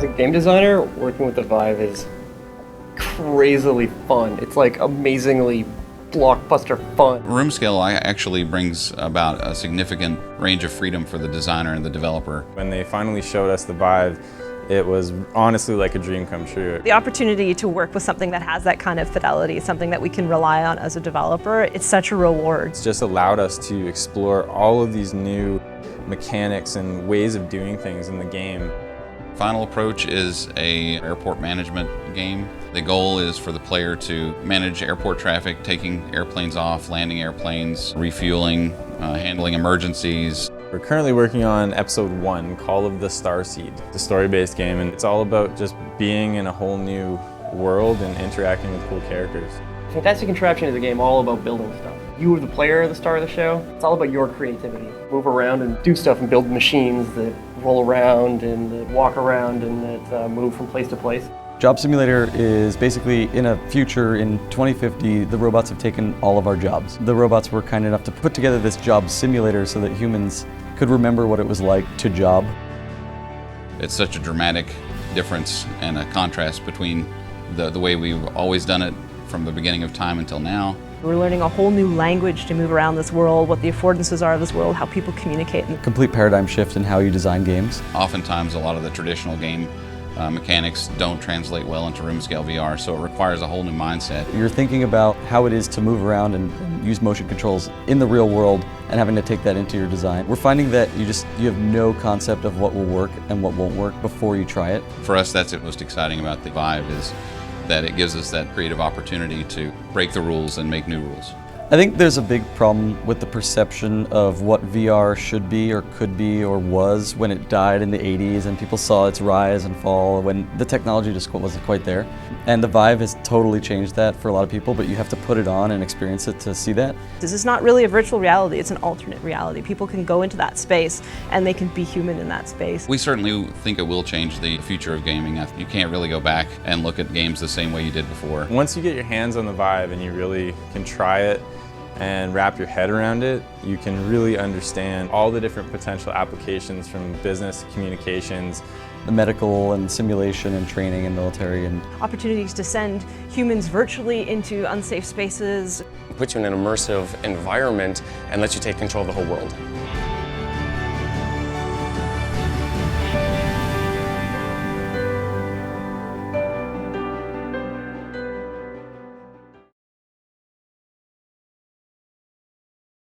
As a game designer, working with the Vive is crazily fun. It's like amazingly blockbuster fun. Room scale actually brings about a significant range of freedom for the designer and the developer. When they finally showed us the Vive, it was honestly like a dream come true. The opportunity to work with something that has that kind of fidelity, something that we can rely on as a developer, it's such a reward. It's just allowed us to explore all of these new mechanics and ways of doing things in the game. Final Approach is an airport management game. The goal is for the player to manage airport traffic, taking airplanes off, landing airplanes, refueling, handling emergencies. We're currently working on episode 1, Call of the Starseed. It's a story-based game, and it's all about just being in a whole new world and interacting with cool characters. Fantastic Contraption is a game all about building stuff. You are the player, the star of the show. It's all about your creativity. Move around and do stuff and build machines that roll around and that walk around and that move from place to place. Job Simulator is basically in a future in 2050, the robots have taken all of our jobs. The robots were kind enough to put together this job simulator so that humans could remember what it was like to job. It's such a dramatic difference and a contrast between the way we've always done it from the beginning of time until now. We're learning a whole new language to move around this world, what the affordances are of this world, how people communicate. Complete paradigm shift in how you design games. Oftentimes a lot of the traditional game mechanics don't translate well into room scale VR, so it requires a whole new mindset. You're thinking about how it is to move around and use motion controls in the real world and having to take that into your design. We're finding that you have no concept of what will work and what won't work before you try it. For us, that's what's most exciting about the Vive, is that it gives us that creative opportunity to break the rules and make new rules. I think there's a big problem with the perception of what VR should be or could be or was when it died in the 80s and people saw its rise and fall when the technology just wasn't quite there. And the Vive has totally changed that for a lot of people, but you have to put it on and experience it to see that. This is not really a virtual reality, it's an alternate reality. People can go into that space and they can be human in that space. We certainly think it will change the future of gaming. You can't really go back and look at games the same way you did before. Once you get your hands on the Vive and you really can try it and wrap your head around it, you can really understand all the different potential applications from business, communications, the medical and simulation and training and military and opportunities to send humans virtually into unsafe spaces. It puts you in an immersive environment and lets you take control of the whole world.